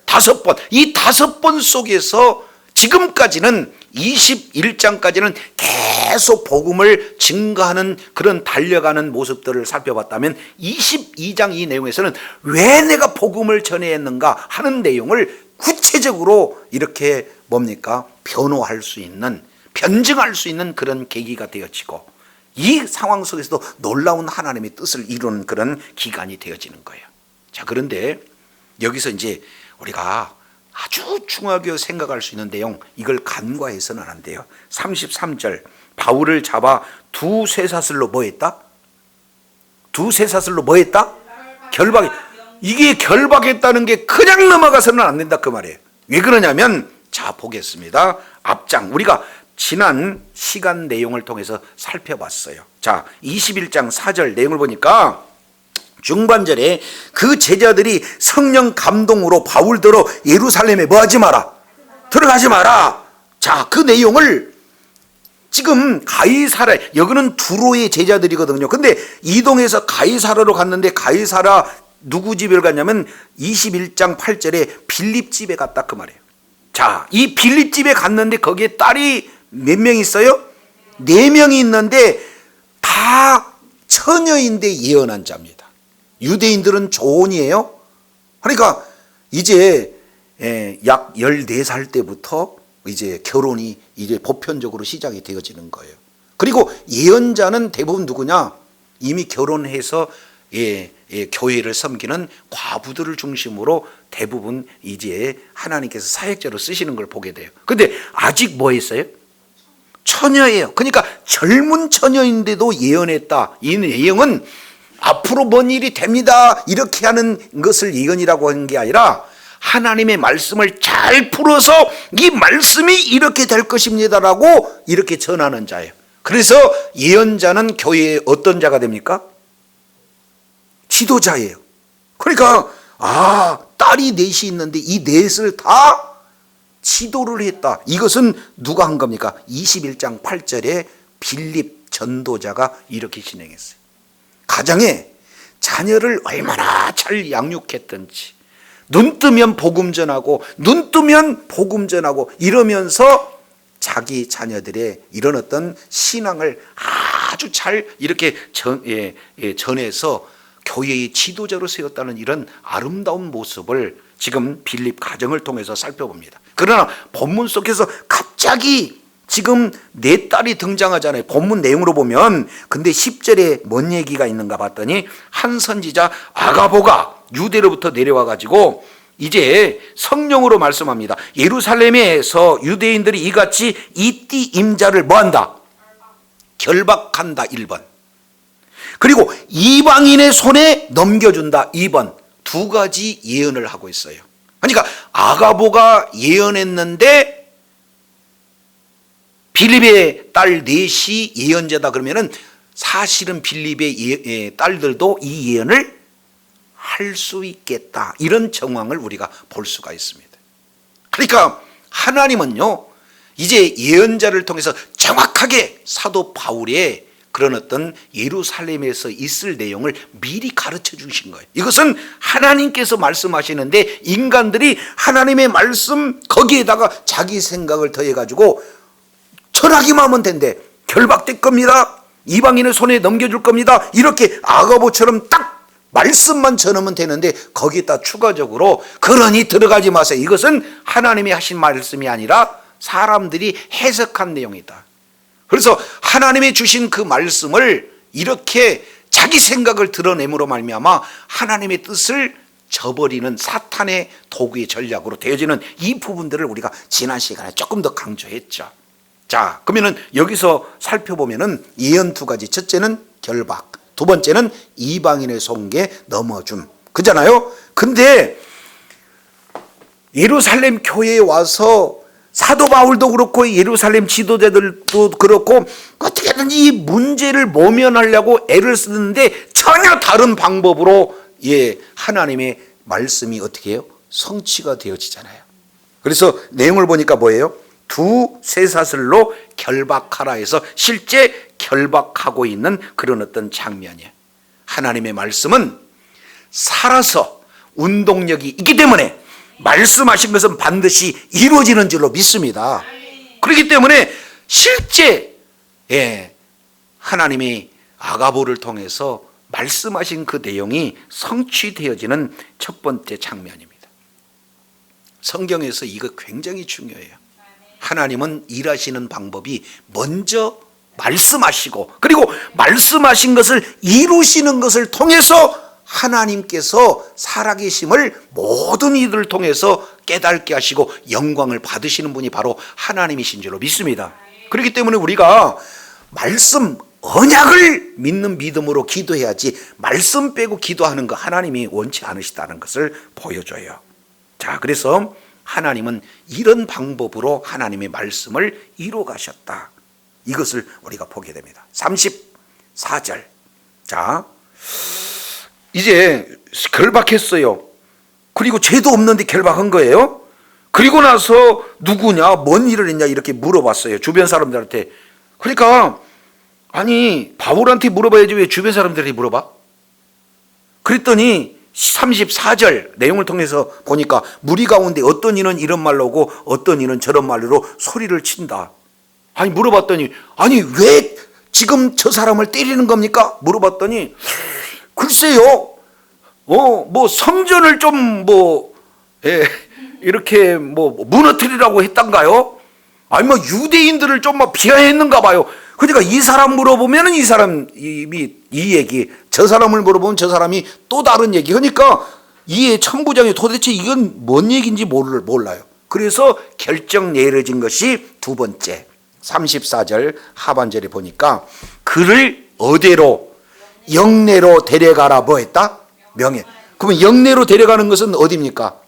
5번. 이 5번 속에서 지금까지는 21장까지는 계속 복음을 증거하는 그런 달려가는 모습들을 살펴봤다면 22장 이 내용에서는 왜 내가 복음을 전해야 했는가 하는 내용을 구체적으로 이렇게 뭡니까? 변호할 수 있는, 변증할 수 있는 그런 계기가 되어지고, 이 상황 속에서도 놀라운 하나님의 뜻을 이루는 그런 기간이 되어지는 거예요. 자, 그런데 여기서 이제 우리가 아주 중요하게 생각할 수 있는 내용, 이걸 간과해서는 안 돼요. 33절, 바울을 잡아 두세 사슬로 뭐 했다? 두세 사슬로 뭐 했다? 결박. 이게 결박했다는 게 그냥 넘어가서는 안 된다 그 말이에요. 왜 그러냐면, 자, 보겠습니다. 앞장 우리가 지난 시간 내용을 통해서 살펴봤어요. 자, 21장 4절 내용을 보니까 중반절에 그 제자들이 성령 감동으로 바울더러 예루살렘에 뭐 하지 마라? 들어가지 마라. 자, 그 내용을 지금 가이사라, 여기는 두로의 제자들이거든요. 근데 이동해서 가이사라로 갔는데, 가이사라 누구 집에 갔냐면 21장 8절에 빌립 집에 갔다 그 말이에요. 자, 이 빌립 집에 갔는데 거기에 딸이 몇 명 있어요? 4명이 있는데 다 처녀인데 예언한 자입니다. 유대인들은 조혼이에요. 그러니까 이제 약 14살 때부터 이제 결혼이 이제 보편적으로 시작이 되어지는 거예요. 그리고 예언자는 대부분 누구냐? 이미 결혼해서 교회를 섬기는 과부들을 중심으로 대부분 이제 하나님께서 사역자로 쓰시는 걸 보게 돼요. 근데 아직 뭐 했어요? 처녀예요. 그러니까 젊은 처녀인데도 예언했다. 이 내용은 앞으로 뭔 일이 됩니다 이렇게 하는 것을 예언이라고 하는 게 아니라, 하나님의 말씀을 잘 풀어서 이 말씀이 이렇게 될 것입니다라고 이렇게 전하는 자예요. 그래서 예언자는 교회의 어떤 자가 됩니까? 지도자예요. 그러니까 딸이 넷이 있는데 이 넷을 다 지도를 했다. 이것은 누가 한 겁니까? 21장 8절에 빌립 전도자가 이렇게 진행했어요. 가정에 자녀를 얼마나 잘 양육했든지, 눈 뜨면 복음 전하고 눈 뜨면 복음 전하고 이러면서 자기 자녀들의 이런 어떤 신앙을 아주 잘 이렇게 전해서 교회의 지도자로 세웠다는 이런 아름다운 모습을 지금 빌립 가정을 통해서 살펴봅니다. 그러나 본문 속에서 갑자기 지금 네 딸이 등장하잖아요. 본문 내용으로 보면. 근데 10절에 뭔 얘기가 있는가 봤더니, 한 선지자 아가보가 유대로부터 내려와 가지고 이제 성령으로 말씀합니다. 예루살렘에서 유대인들이 이같이 이띠 임자를 뭐한다? 결박한다. 1번. 그리고 이방인의 손에 넘겨준다. 2번. 두 가지 예언을 하고 있어요. 그러니까 아가보가 예언했는데 빌립의 딸 넷이 예언자다 그러면은 사실은 빌립의 딸들도 이 예언을 할 수 있겠다. 이런 정황을 우리가 볼 수가 있습니다. 그러니까 하나님은요, 이제 예언자를 통해서 정확하게 사도 바울의 그런 어떤 예루살렘에서 있을 내용을 미리 가르쳐 주신 거예요. 이것은 하나님께서 말씀하시는데 인간들이 하나님의 말씀 거기에다가 자기 생각을 더해가지고 전하기만 하면 된대. 결박될 겁니다. 이방인의 손에 넘겨줄 겁니다. 이렇게 아가보처럼 딱 말씀만 전하면 되는데 거기에다 추가적으로 그러니 들어가지 마세요. 이것은 하나님이 하신 말씀이 아니라 사람들이 해석한 내용이다. 그래서 하나님이 주신 그 말씀을 이렇게 자기 생각을 드러냄으로 말미암아 하나님의 뜻을 저버리는 사탄의 도구의 전략으로 되어지는 이 부분들을 우리가 지난 시간에 조금 더 강조했죠. 자, 그러면은 여기서 살펴보면은 예언 두 가지. 첫째는 결박, 두 번째는 이방인의 속에 넘어줌. 그잖아요. 근데 예루살렘 교회에 와서 사도 바울도 그렇고 예루살렘 지도자들도 그렇고 어떻게든 이 문제를 모면하려고 애를 쓰는데 전혀 다른 방법으로 하나님의 말씀이 어떻게 해요? 성취가 되어지잖아요. 그래서 내용을 보니까 뭐예요? 두 쇠사슬로 결박하라 해서 실제 결박하고 있는 그런 어떤 장면이에요. 하나님의 말씀은 살아서 운동력이 있기 때문에 말씀하신 것은 반드시 이루어지는 줄로 믿습니다. 그렇기 때문에 실제 하나님이 아가보를 통해서 말씀하신 그 내용이 성취되어지는 첫 번째 장면입니다. 성경에서 이거 굉장히 중요해요. 하나님은 일하시는 방법이 먼저 말씀하시고 그리고 말씀하신 것을 이루시는 것을 통해서 하나님께서 살아계심을 모든 이들을 통해서 깨닫게 하시고 영광을 받으시는 분이 바로 하나님이신 줄로 믿습니다. 그렇기 때문에 우리가 말씀 언약을 믿는 믿음으로 기도해야지 말씀 빼고 기도하는 거 하나님이 원치 않으시다는 것을 보여줘요. 자, 그래서 하나님은 이런 방법으로 하나님의 말씀을 이루어 가셨다. 이것을 우리가 보게 됩니다. 34절. 자, 이제 결박했어요. 그리고 죄도 없는데 결박한 거예요. 그리고 나서 누구냐, 뭔 일을 했냐 이렇게 물어봤어요. 주변 사람들한테. 그러니까 아니 바울한테 물어봐야지 왜 주변 사람들한테 물어봐? 그랬더니 34절 내용을 통해서 보니까 무리 가운데 어떤 이는 이런 말로 하고 어떤 이는 저런 말로 소리를 친다. 아니 물어봤더니 아니 왜 지금 저 사람을 때리는 겁니까? 물어봤더니 글쎄요, 뭐 성전을 좀 이렇게 무너뜨리라고 했단가요? 아니 유대인들을 좀 비하했는가 봐요. 그러니까 이 사람 물어보면은 이 사람이 이 얘기, 저 사람을 물어보면 저 사람이 또 다른 얘기. 그러니까 이 천부장이 도대체 이건 뭔 얘기인지 몰라요. 그래서 결정 내려진 것이 두 번째 34절 하반절에 보니까 그를 어디로? 영내로 데려가라. 뭐 했다? 명예. 그러면 영내로 데려가는 것은 어디입니까?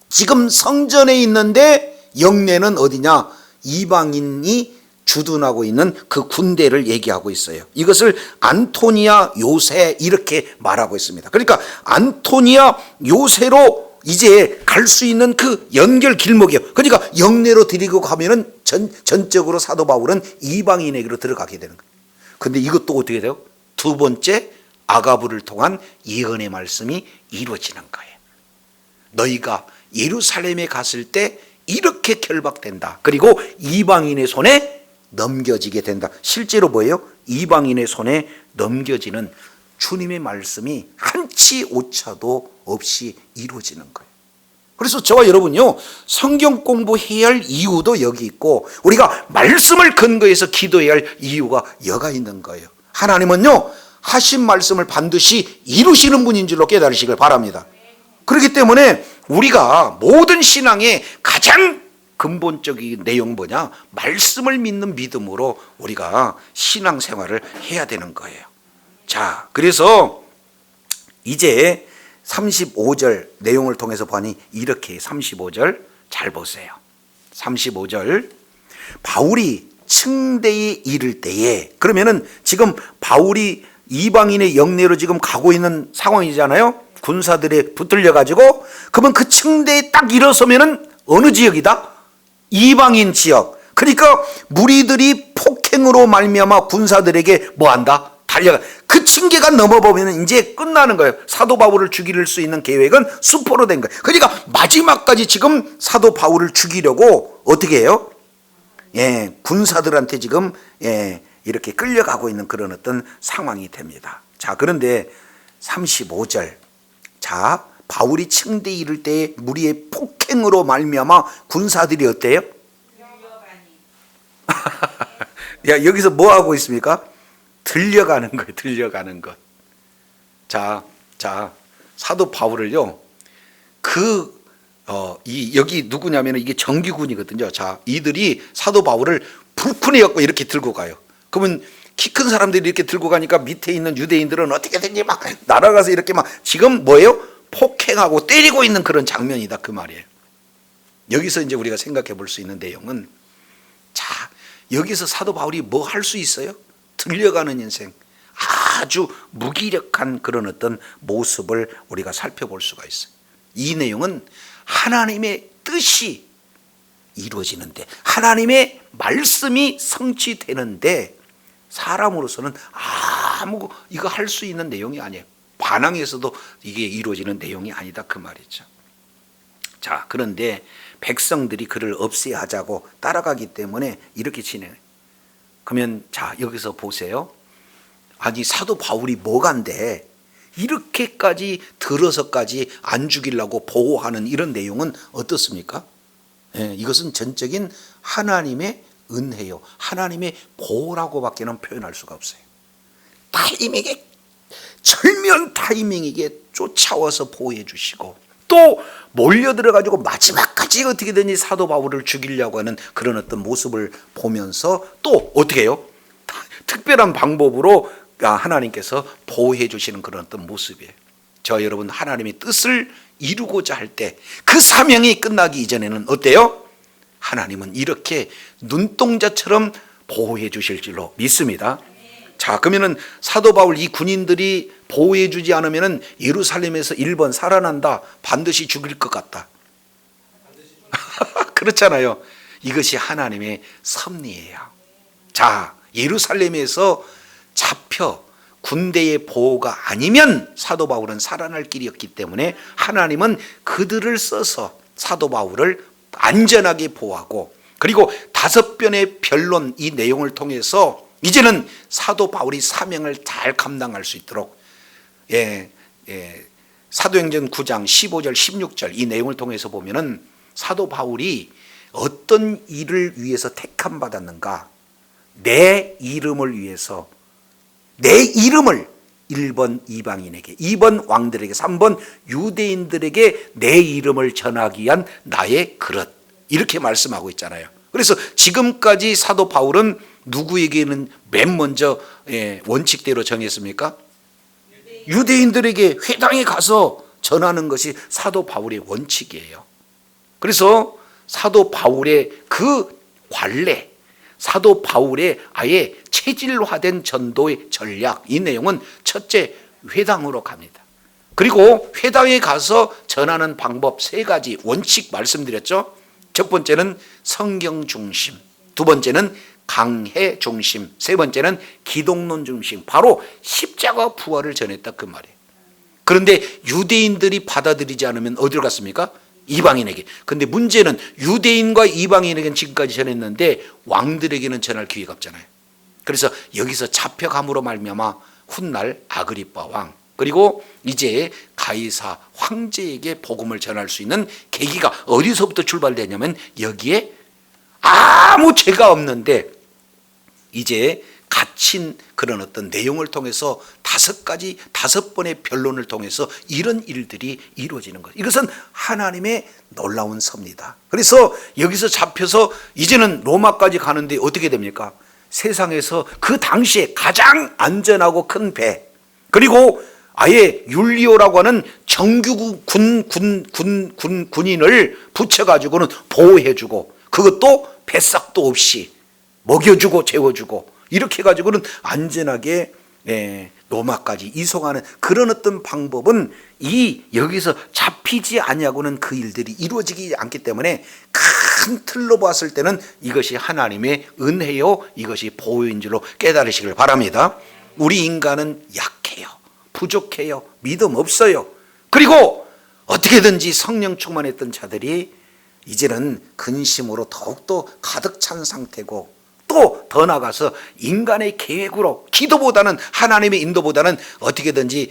지금 성전에 있는데 영내는 어디냐? 이방인이 주둔하고 있는 그 군대를 얘기하고 있어요. 이것을 안토니아 요새 이렇게 말하고 있습니다. 그러니까 안토니아 요새로 이제 갈 수 있는 그 연결 길목이요. 그러니까 영내로 데리고 가면은 전적으로 사도 바울은 이방인에게로 들어가게 되는 거예요. 근데 이것도 어떻게 돼요? 두 번째 아가부를 통한 예언의 말씀이 이루어지는 거예요. 너희가 예루살렘에 갔을 때 이렇게 결박된다. 그리고 이방인의 손에 넘겨지게 된다. 실제로 뭐예요? 이방인의 손에 넘겨지는 주님의 말씀이 한치 오차도 없이 이루어지는 거예요. 그래서 저와 여러분요, 성경 공부해야 할 이유도 여기 있고 우리가 말씀을 근거해서 기도해야 할 이유가 여가 있는 거예요. 하나님은요, 하신 말씀을 반드시 이루시는 분인 줄로 깨달으시길 바랍니다. 그렇기 때문에 우리가 모든 신앙의 가장 근본적인 내용 뭐냐? 말씀을 믿는 믿음으로 우리가 신앙생활을 해야 되는 거예요. 자, 그래서 이제 35절 내용을 통해서 보니 이렇게 35절 잘 보세요. 35절 바울이 층대에 이를 때에, 그러면은 지금 바울이 이방인의 영내로 지금 가고 있는 상황이잖아요. 군사들에 붙들려 가지고, 그러면 그 층대에 딱 일어서면은 어느 지역이다? 이방인 지역. 그러니까 무리들이 폭행으로 말미암아 군사들에게 뭐한다? 달려가. 그 층계가 넘어보면 이제 끝나는 거예요. 사도 바울을 죽일 수 있는 계획은 수포로 된 거예요. 그러니까 마지막까지 지금 사도 바울을 죽이려고 어떻게 해요? 군사들한테 지금 이렇게 끌려가고 있는 그런 어떤 상황이 됩니다. 자, 그런데 35절. 자, 바울이 층대에 이를 때에 무리의 폭행으로 말미암아 군사들이 어때요? 야, 여기서 뭐 하고 있습니까? 들려가는 거예요. 들려가는 것. 자, 사도 바울을요. 여기 누구냐면 이게 정규군이거든요. 자, 이들이 사도 바울을 불끈해 갖고 이렇게 들고 가요. 그러면 키 큰 사람들이 이렇게 들고 가니까 밑에 있는 유대인들은 어떻게든지 막 날아가서 이렇게 막 지금 뭐예요? 폭행하고 때리고 있는 그런 장면이다 그 말이에요. 여기서 이제 우리가 생각해 볼 수 있는 내용은, 자, 여기서 사도 바울이 뭐 할 수 있어요? 들려가는 인생, 아주 무기력한 그런 어떤 모습을 우리가 살펴볼 수가 있어요. 이 내용은 하나님의 뜻이 이루어지는데, 하나님의 말씀이 성취되는데 사람으로서는 아무 이거 할 수 있는 내용이 아니에요. 반항에서도 이게 이루어지는 내용이 아니다 그 말이죠. 자, 그런데 백성들이 그를 없애야 하자고 따라가기 때문에 이렇게 진행해요. 그러면 자, 여기서 보세요. 아니, 사도 바울이 뭐간데 이렇게까지 들어서까지 안 죽이려고 보호하는 이런 내용은 어떻습니까? 이것은 전적인 하나님의 은혜요, 하나님의 보호라고밖에는 표현할 수가 없어요. 타이밍에, 절묘한 타이밍이게 쫓아와서 보호해 주시고, 또 몰려들어가지고 마지막까지 어떻게든지 사도 바울을 죽이려고 하는 그런 어떤 모습을 보면서 또 어떻게 해요? 특별한 방법으로 하나님께서 보호해 주시는 그런 어떤 모습이에요. 저 여러분, 하나님의 뜻을 이루고자 할 때 그 사명이 끝나기 이전에는 어때요? 하나님은 이렇게 눈동자처럼 보호해 주실 줄로 믿습니다. 자, 그러면은 사도 바울 이 군인들이 보호해 주지 않으면은 예루살렘에서 1번 살아난다, 반드시 죽일 것 같다. 그렇잖아요. 이것이 하나님의 섭리예요. 자, 예루살렘에서 잡혀 군대의 보호가 아니면 사도 바울은 살아날 길이 없기 때문에 하나님은 그들을 써서 사도 바울을 안전하게 보호하고, 그리고 5번의 변론, 이 내용을 통해서 이제는 사도 바울이 사명을 잘 감당할 수 있도록, 사도행전 9장 15절 16절 이 내용을 통해서 보면은 사도 바울이 어떤 일을 위해서 택함 받았는가, 내 이름을 위해서, 내 이름을 1번 이방인에게, 2번 왕들에게, 3번 유대인들에게 내 이름을 전하기 위한 나의 그릇, 이렇게 말씀하고 있잖아요. 그래서 지금까지 사도 바울은 누구에게는 맨 먼저 원칙대로 정했습니까? 유대인들에게 회당에 가서 전하는 것이 사도 바울의 원칙이에요. 그래서 사도 바울의 그 관례, 사도 바울의 아예 체질화된 전도의 전략, 이 내용은 첫째, 회당으로 갑니다. 그리고 회당에 가서 전하는 방법 3가지 원칙 말씀드렸죠. 첫 번째는 성경 중심, 두 번째는 강해 중심, 세 번째는 기독론 중심, 바로 십자가 부활을 전했다 그 말이에요. 그런데 유대인들이 받아들이지 않으면 어디로 갔습니까? 이방인에게. 근데 문제는 유대인과 이방인에게는 지금까지 전했는데 왕들에게는 전할 기회가 없잖아요. 그래서 여기서 잡혀감으로 말미암아 훗날 아그리빠 왕, 그리고 이제 가이사 황제에게 복음을 전할 수 있는 계기가 어디서부터 출발되냐면, 여기에 아무 죄가 없는데 이제 갇힌 그런 어떤 내용을 통해서 5번의 변론을 통해서 이런 일들이 이루어지는 것. 이것은 하나님의 놀라운 섭니다. 그래서 여기서 잡혀서 이제는 로마까지 가는데 어떻게 됩니까? 세상에서 그 당시에 가장 안전하고 큰 배, 그리고 아예 율리오라고 하는 정규 군인을 붙여가지고는 보호해주고, 그것도 뱃삭도 없이 먹여주고 재워주고, 이렇게 해가지고는 안전하게 로마까지 이송하는 그런 어떤 방법은 여기서 잡히지 아니하고는 그 일들이 이루어지지 않기 때문에 큰 틀로 봤을 때는 이것이 하나님의 은혜요, 이것이 보호인 줄로 깨달으시길 바랍니다. 우리 인간은 약해요, 부족해요, 믿음 없어요. 그리고 어떻게든지 성령 충만했던 자들이 이제는 근심으로 더욱더 가득 찬 상태고, 또 더 나가서 인간의 계획으로, 기도보다는, 하나님의 인도보다는 어떻게든지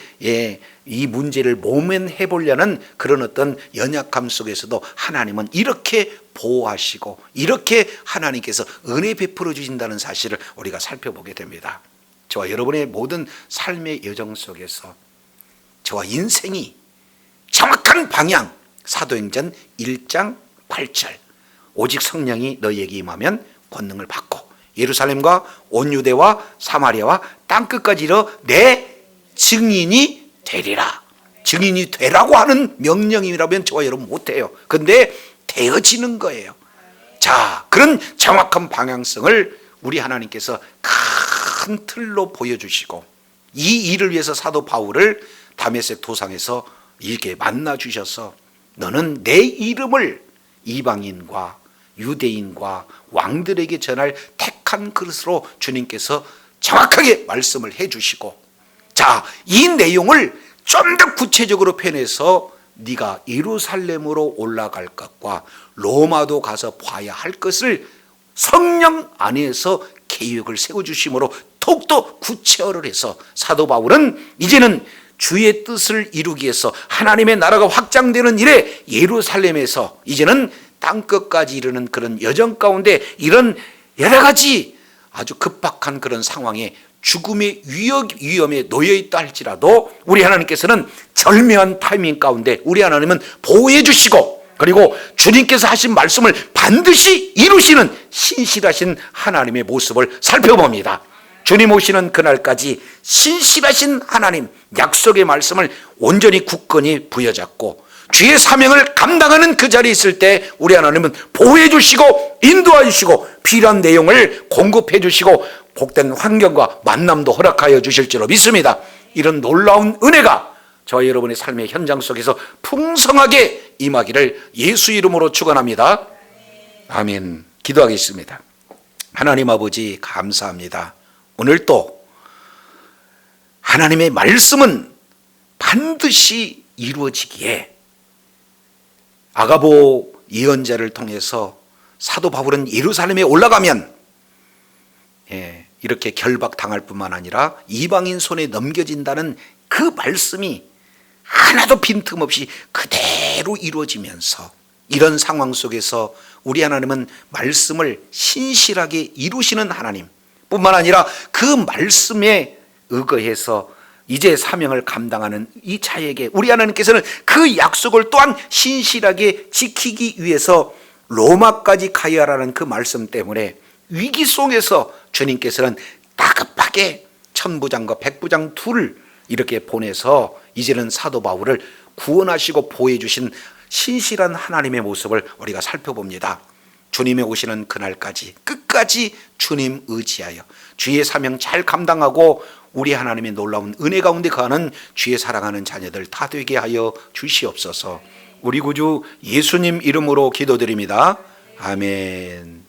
이 문제를 모면해 보려는 그런 어떤 연약함 속에서도 하나님은 이렇게 보호하시고 이렇게 하나님께서 은혜 베풀어 주신다는 사실을 우리가 살펴보게 됩니다. 저와 여러분의 모든 삶의 여정 속에서 저와 인생이 정확한 방향, 사도행전 1장 8절, 오직 성령이 너희에게 임하면 권능을 받고 예루살렘과 온 유대와 사마리아와 땅끝까지 이르러 내 증인이 되리라. 증인이 되라고 하는 명령이라면 저와 여러분 못해요. 근데 되어지는 거예요. 자, 그런 정확한 방향성을 우리 하나님께서 큰 틀로 보여주시고 이 일을 위해서 사도 바울을 다메섹 도상에서 이렇게 만나 주셔서 너는 내 이름을 이방인과 유대인과 왕들에게 전할 택한 그릇으로 주님께서 정확하게 말씀을 해주시고, 자, 이 내용을 좀 더 구체적으로 표현해서 네가 예루살렘으로 올라갈 것과 로마도 가서 봐야 할 것을 성령 안에서 계획을 세워주심으로 더욱더 구체화를 해서 사도 바울은 이제는 주의 뜻을 이루기 위해서 하나님의 나라가 확장되는 일에 예루살렘에서 이제는 땅끝까지 이르는 그런 여정 가운데 이런 여러 가지 아주 급박한 그런 상황에 죽음의 위험에 놓여 있다 할지라도 우리 하나님께서는 절묘한 타이밍 가운데 우리 하나님은 보호해 주시고, 그리고 주님께서 하신 말씀을 반드시 이루시는 신실하신 하나님의 모습을 살펴봅니다. 주님 오시는 그날까지 신실하신 하나님 약속의 말씀을 온전히 굳건히 부여잡고 주의 사명을 감당하는 그 자리에 있을 때 우리 하나님은 보호해 주시고 인도해 주시고 필요한 내용을 공급해 주시고 복된 환경과 만남도 허락하여 주실 줄로 믿습니다. 이런 놀라운 은혜가 저와 여러분의 삶의 현장 속에서 풍성하게 임하기를 예수 이름으로 축원합니다. 아멘. 기도하겠습니다. 하나님 아버지 감사합니다. 오늘 또 하나님의 말씀은 반드시 이루어지기에 아가보 예언자를 통해서 사도 바울은 예루살렘에 올라가면 이렇게 결박당할 뿐만 아니라 이방인 손에 넘겨진다는 그 말씀이 하나도 빈틈없이 그대로 이루어지면서 이런 상황 속에서 우리 하나님은 말씀을 신실하게 이루시는 하나님 뿐만 아니라 그 말씀에 의거해서 이제 사명을 감당하는 이 자에게 우리 하나님께서는 그 약속을 또한 신실하게 지키기 위해서 로마까지 가야 하라는 그 말씀 때문에 위기 속에서 주님께서는 다급하게 천부장과 백부장 둘을 이렇게 보내서 이제는 사도 바울을 구원하시고 보호해 주신 신실한 하나님의 모습을 우리가 살펴봅니다. 주님의 오시는 그날까지 끝까지 주님 의지하여 주의 사명 잘 감당하고 우리 하나님의 놀라운 은혜 가운데 거하는 주의 사랑하는 자녀들 다 되게 하여 주시옵소서. 우리 구주 예수님 이름으로 기도드립니다. 아멘.